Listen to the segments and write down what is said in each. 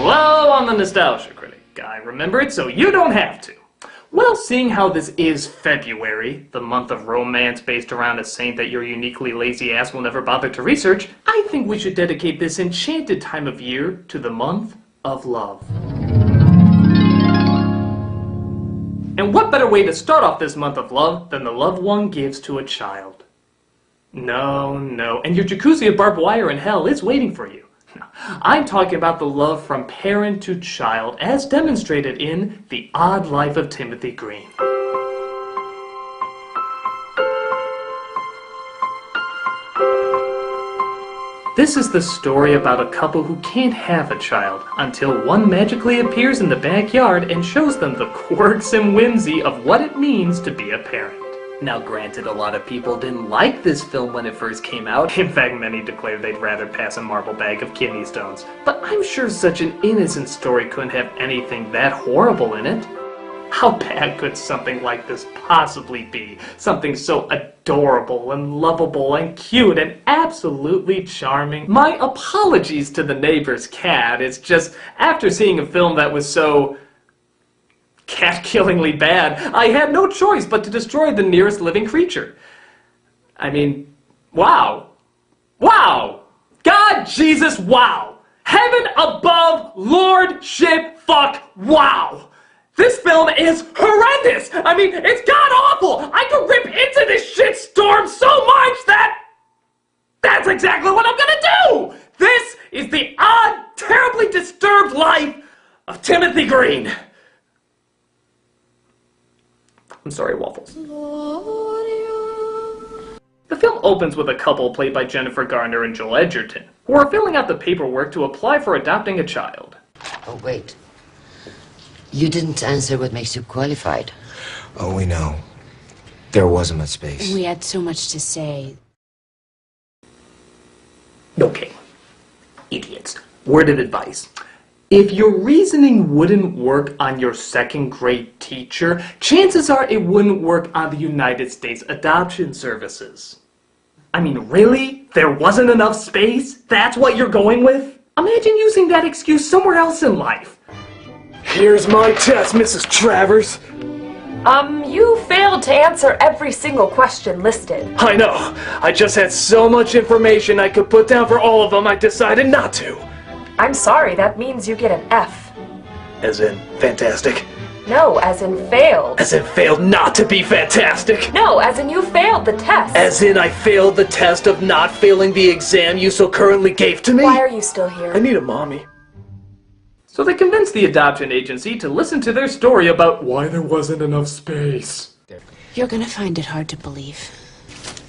Hello, I'm the Nostalgia Critic. I remember it so you don't have to. Well, seeing how this is February, the month of romance based around a saint that your uniquely lazy ass will never bother to research, I think we should dedicate this enchanted time of year to the month of love. And what better way to start off this month of love than the love one gives to a child? No, and your jacuzzi of barbed wire in hell is waiting for you. I'm talking about the love from parent to child as demonstrated in The Odd Life of Timothy Green. This is the story about a couple who can't have a child until one magically appears in the backyard and shows them the quirks and whimsy of what it means to be a parent. Now granted, a lot of people didn't like this film when it first came out. In fact, many declared they'd rather pass a marble bag of kidney stones. But I'm sure such an innocent story couldn't have anything that horrible in it. How bad could something like this possibly be? Something so adorable and lovable and cute and absolutely charming. My apologies to the neighbor's cat. It's just, after seeing a film that was so cat-killingly bad, I had no choice but to destroy the nearest living creature. I mean, wow. Wow! God, Jesus, wow! Heaven above, Lord, shit, fuck, wow! This film is horrendous! I mean, it's god-awful! I could rip into this shitstorm so much that that's exactly what I'm gonna do! This is the odd, terribly disturbed life of Timothy Green. I'm sorry, Waffles. The film opens with a couple played by Jennifer Garner and Joel Edgerton, who are filling out the paperwork to apply for adopting a child. Oh, wait. You didn't answer what makes you qualified. Oh, we know. There wasn't much space. We had so much to say. Okay. Idiots. Word of advice. If your reasoning wouldn't work on your second grade teacher, chances are it wouldn't work on the United States Adoption Services. I mean, really? There wasn't enough space? That's what you're going with? Imagine using that excuse somewhere else in life. Here's my test, Mrs. Travers. You failed to answer every single question listed. I know. I just had so much information I could put down for all of them, I decided not to. I'm sorry, that means you get an F. As in, fantastic. No, as in failed. As in, failed not to be fantastic. No, as in you failed the test. As in, I failed the test of not failing the exam you so currently gave to me. Why are you still here? I need a mommy. So they convinced the adoption agency to listen to their story about why there wasn't enough space. You're gonna find it hard to believe.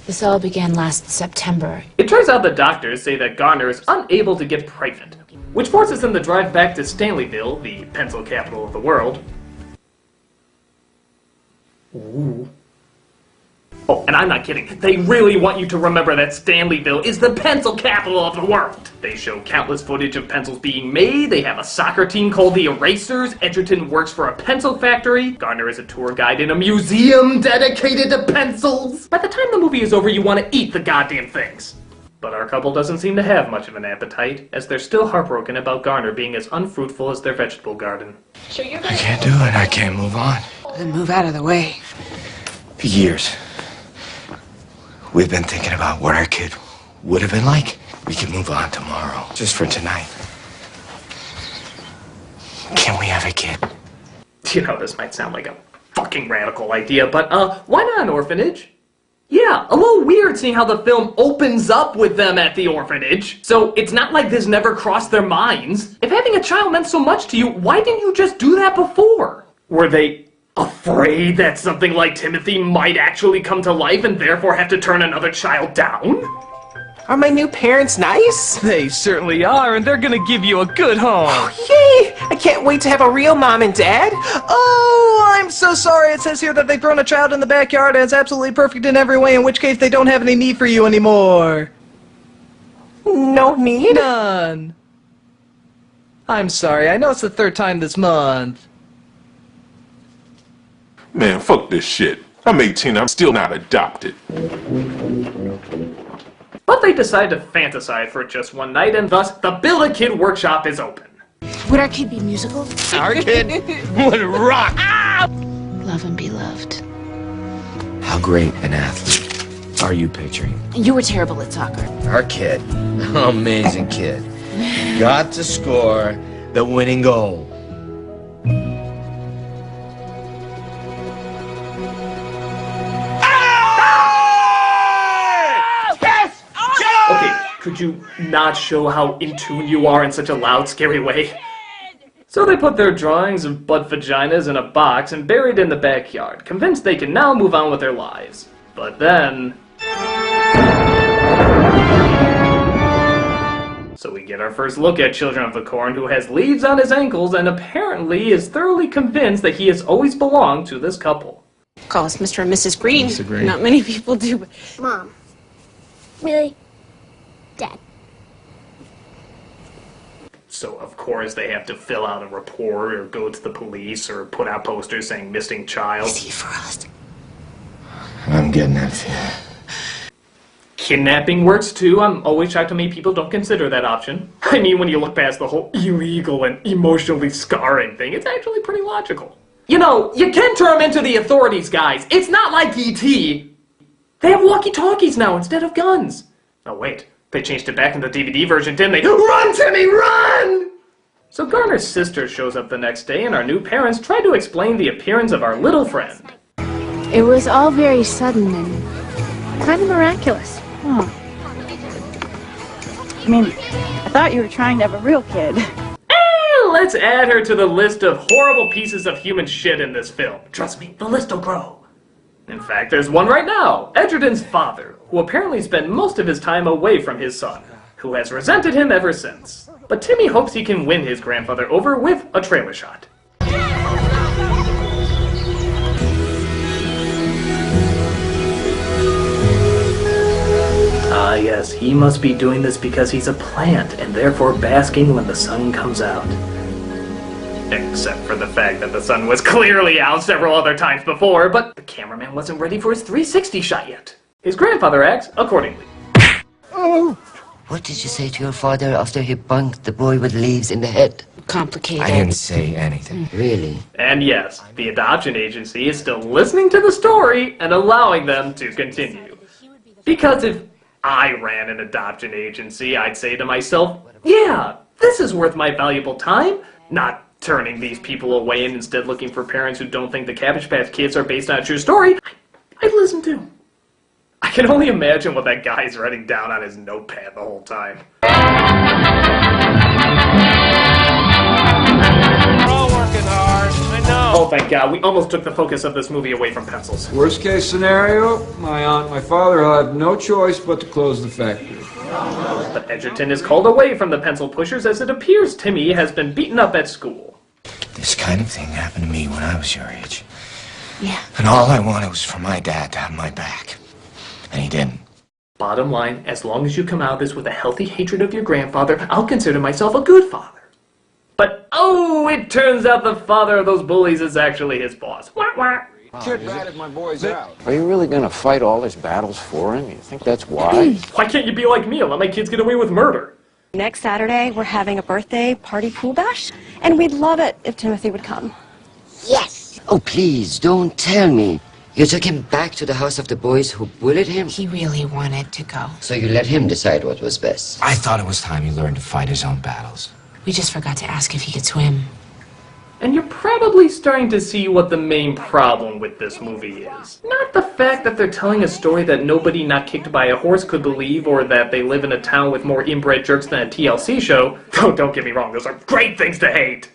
This all began last September. It turns out the doctors say that Garner is unable to get pregnant, which forces them to drive back to Stanleyville, the pencil capital of the world. Ooh. Oh, and I'm not kidding. They really want you to remember that Stanleyville is the pencil capital of the world. They show countless footage of pencils being made. They have a soccer team called the Erasers. Edgerton works for a pencil factory. Garner is a tour guide in a museum dedicated to pencils. By the time the movie is over, you want to eat the goddamn things. But our couple doesn't seem to have much of an appetite, as they're still heartbroken about Garner being as unfruitful as their vegetable garden. I can't do it. I can't move on. Then move out of the way. For years, we've been thinking about what our kid would have been like. We can move on tomorrow, just for tonight. Can we have a kid? You know, this might sound like a fucking radical idea, but why not an orphanage? Yeah, a little weird seeing how the film opens up with them at the orphanage. So it's not like this never crossed their minds. If having a child meant so much to you, why didn't you just do that before? Were they afraid that something like Timothy might actually come to life and therefore have to turn another child down? Are my new parents nice? They certainly are, and they're gonna give you a good home. Oh, yay! I can't wait to have a real mom and dad. Oh, I'm so sorry. It says here that they've thrown a child in the backyard and it's absolutely perfect in every way, in which case they don't have any need for you anymore. No need? None. I'm sorry. I know it's the third time this month. Man, fuck this shit. I'm 18, I'm still not adopted. But they decide to fantasize for just one night, and thus the Build-A-Kid workshop is open. Would our kid be musical? Our kid would rock. Love and be loved. How great an athlete are you picturing? You were terrible at soccer. Our kid, amazing kid, got to score the winning goal. Okay, could you not show how in tune you are in such a loud, scary way? So they put their drawings of butt vaginas in a box and buried in the backyard, convinced they can now move on with their lives. But then... So we get our first look at Children of the Corn, who has leaves on his ankles and apparently is thoroughly convinced that he has always belonged to this couple. Call us Mr. and Mrs. Green. Mr. Green. Not many people do, but... Mom. Really? Dad. So, of course, they have to fill out a report or go to the police or put out posters saying missing child. Is he for us? I'm getting that feeling. Kidnapping works too. I'm always shocked how many people don't consider that option. I mean, when you look past the whole illegal and emotionally scarring thing, it's actually pretty logical. You know, you can turn them into the authorities, guys. It's not like E.T. They have walkie-talkies now instead of guns. Oh, wait. They changed it back in the DVD version, didn't they? Run, Timmy, run! So Garner's sister shows up the next day, and our new parents try to explain the appearance of our little friend. It was all very sudden and kind of miraculous. I mean, I thought you were trying to have a real kid. Let's add her to the list of horrible pieces of human shit in this film. Trust me, the list will grow. In fact, there's one right now, Edgerton's father, who apparently spent most of his time away from his son, who has resented him ever since. But Timmy hopes he can win his grandfather over with a trailer shot. Ah yes, he must be doing this because he's a plant and therefore basking when the sun comes out. Except for the fact that the sun was clearly out several other times before, but the cameraman wasn't ready for his 360 shot yet. His grandfather acts accordingly. Oh! What did you say to your father after he bunked the boy with leaves in the head? Complicated. I didn't say anything. Really? And yes, the adoption agency is still listening to the story and allowing them to continue. Because if I ran an adoption agency, I'd say to myself, yeah, this is worth my valuable time, not turning these people away and instead looking for parents who don't think the Cabbage Patch Kids are based on a true story. I'd listen to. I can only imagine what that guy's writing down on his notepad the whole time. We're all working hard, I know. Oh, thank God, we almost took the focus of this movie away from pencils. Worst case scenario, my aunt and my father will have no choice but to close the factory. But Edgerton is called away from the pencil pushers as it appears Timmy has been beaten up at school. This kind of thing happened to me when I was your age. Yeah. And all I wanted was for my dad to have my back. And he didn't. Bottom line, as long as you come out of this with a healthy hatred of your grandfather, I'll consider myself a good father. But, oh, it turns out the father of those bullies is actually his boss. Wah, wah. Kid ratted my boys out. Are you really gonna fight all his battles for him? You think that's wise? Why can't you be like me and let my kids get away with murder? Next Saturday, we're having a birthday party pool bash, and we'd love it if Timothy would come. Yes! Oh, please, don't tell me. You took him back to the house of the boys who bullied him? He really wanted to go. So you let him decide what was best? I thought it was time he learned to fight his own battles. We just forgot to ask if he could swim. And you're probably starting to see what the main problem with this movie is. Not the fact that they're telling a story that nobody not kicked by a horse could believe, or that they live in a town with more inbred jerks than a TLC show. Oh, don't get me wrong, those are great things to hate.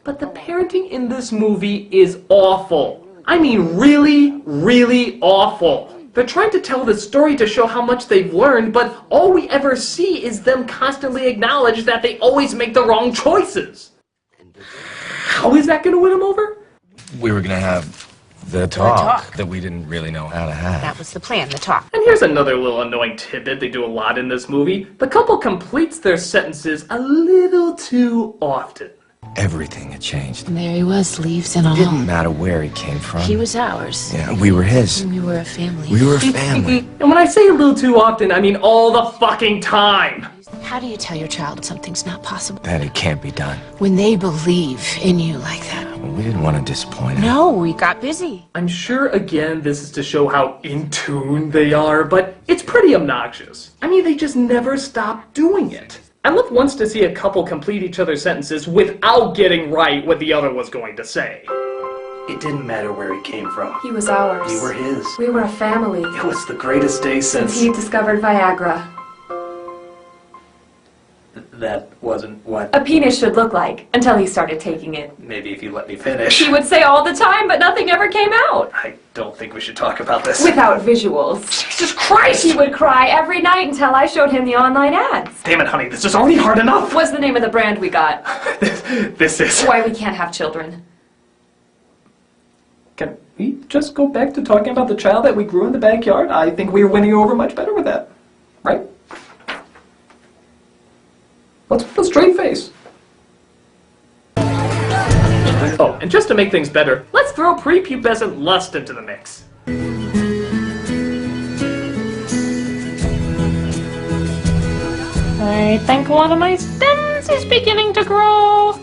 But the parenting in this movie is awful. I mean really, really awful. They're trying to tell this story to show how much they've learned, but all we ever see is them constantly acknowledge that they always make the wrong choices. How is that going to win him over? We were going to have the talk that we didn't really know how to have. That was the plan, the talk. And here's another little annoying tidbit they do a lot in this movie. The couple completes their sentences a little too often. Everything had changed. And there he was, leaves and all. It didn't matter where he came from. He was ours. Yeah, we were his. And we were a family. We were a family. And when I say a little too often, I mean all the fucking time. How do you tell your child something's not possible? That it can't be done. When they believe in you like that. Well, we didn't want to disappoint him. No, we got busy. I'm sure, again, this is to show how in tune they are, but it's pretty obnoxious. I mean, they just never stop doing it. I lived once to see a couple complete each other's sentences without getting right what the other was going to say. It didn't matter where he came from. He was ours. We were his. We were a family. It was the greatest day since he discovered Viagra. That wasn't what... A penis should look like, until he started taking it. Maybe if you let me finish. He would say all the time, but nothing ever came out. I don't think we should talk about this. Without visuals. Jesus Christ! He would cry every night until I showed him the online ads. Damn it, honey, this is already hard enough! What's the name of the brand we got? This is... Why we can't have children. Can we just go back to talking about the child that we grew in the backyard? I think we were winning you over much better with that. Right? Let's put a straight face. Oh, and just to make things better, let's throw prepubescent lust into the mix. I think one of my stems is beginning to grow.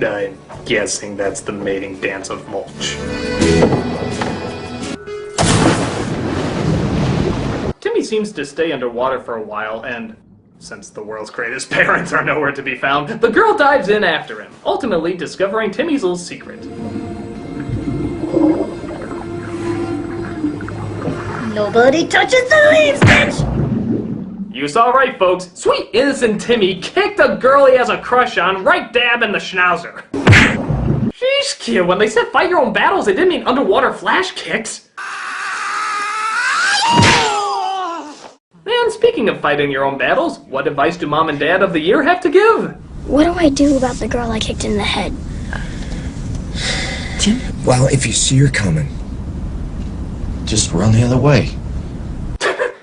I'm guessing that's the mating dance of mulch. Timmy seems to stay underwater for a while, and since the world's greatest parents are nowhere to be found, the girl dives in after him, ultimately discovering Timmy's little secret. Nobody touches the leaves, bitch! You saw right, folks. Sweet innocent Timmy kicked a girl he has a crush on right dab in the schnauzer. Sheesh, kid, when they said fight your own battles, they didn't mean underwater flash kicks. And speaking of fighting your own battles, what advice do Mom and Dad of the Year have to give? What do I do about the girl I kicked in the head? Tim? Well, if you see her coming, just run the other way.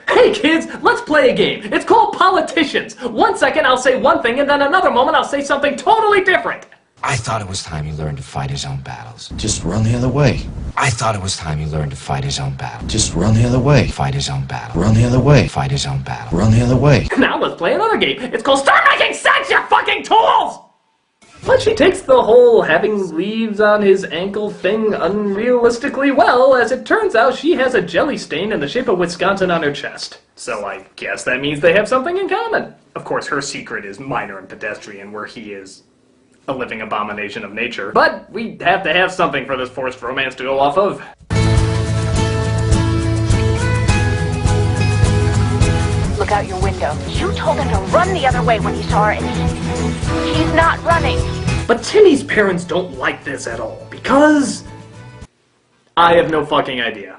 Hey kids, let's play a game. It's called Politicians. 1 second I'll say one thing and then another moment I'll say something totally different. I thought it was time he learned to fight his own battles. Just run the other way. I thought it was time he learned to fight his own battle. Just run the other way. Fight his own battle. Run the other way. Fight his own battle. Run the other way. Now let's play another game. It's called Start Making Sense, you fucking tools! But she takes the whole having leaves on his ankle thing unrealistically well, as it turns out she has a jelly stain in the shape of Wisconsin on her chest. So I guess that means they have something in common. Of course, her secret is minor and pedestrian, where he is a living abomination of nature. But we have to have something for this forced romance to go off of. Look out your window. You told him to run the other way when he saw her, and he's not running. But Timmy's parents don't like this at all, because I have no fucking idea.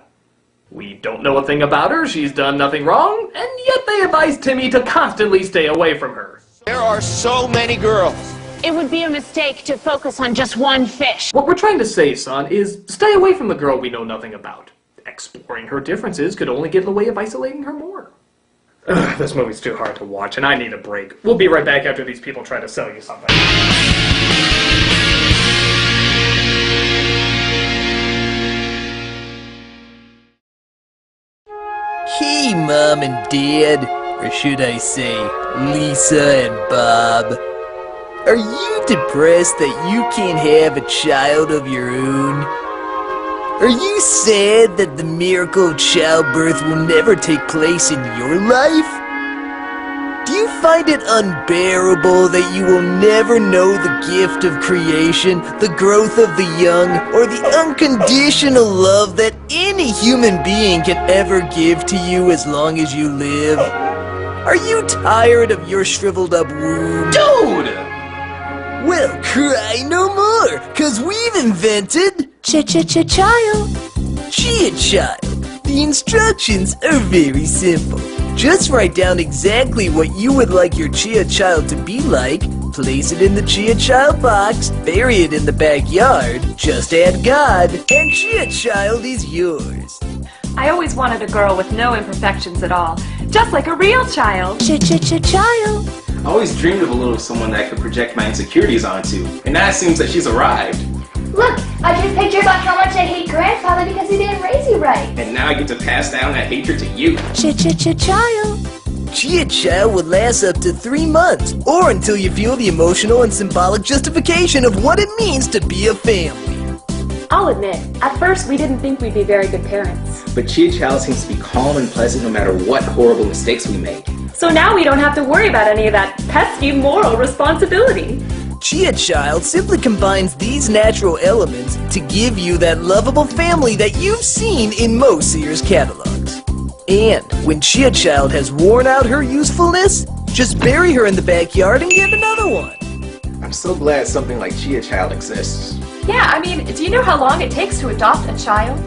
We don't know a thing about her, she's done nothing wrong, and yet they advise Timmy to constantly stay away from her. There are so many girls. It would be a mistake to focus on just one fish. What we're trying to say, son, is stay away from the girl we know nothing about. Exploring her differences could only get in the way of isolating her more. Ugh, this movie's too hard to watch, and I need a break. We'll be right back after these people try to sell you something. Hey, Mom and Dad, or should I say, Lisa and Bob. Are you depressed that you can't have a child of your own? Are you sad that the miracle of childbirth will never take place in your life? Do you find it unbearable that you will never know the gift of creation, the growth of the young, or the unconditional love that any human being can ever give to you as long as you live? Are you tired of your shriveled up womb? Dude! Well, cry no more, 'cause we've invented Child. Chia Child. The instructions are very simple. Just write down exactly what you would like your Chia Child to be like, Place it in the Chia Child box, bury it in the backyard, just add God, and Chia Child is yours. I always wanted a girl with no imperfections at all, just like a real child. Child. I always dreamed of a little someone that I could project my insecurities onto, and now it seems that she's arrived. Look, I drew a picture about how much I hate Grandfather because he didn't raise you right. And now I get to pass down that hatred to you. Child. Chia Child would last up to 3 months, or until you feel the emotional and symbolic justification of what it means to be a family. I'll admit, at first we didn't think we'd be very good parents. But Chia Child seems to be calm and pleasant no matter what horrible mistakes we make. So now we don't have to worry about any of that pesky moral responsibility. Chia Child simply combines these natural elements to give you that lovable family that you've seen in most Sears catalogs. And when Chia Child has worn out her usefulness, just bury her in the backyard and get another one. I'm so glad something like Chia Child exists. Yeah, I mean, do you know how long it takes to adopt a child?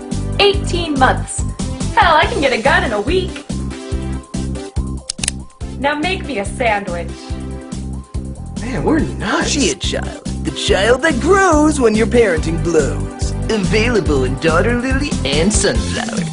18 months. Hell, I can get a gun in a week. Now make me a sandwich. Man, we're nuts. Chia Child, the child that grows when your parenting blows. Available in Daughter Lily and Sunflower.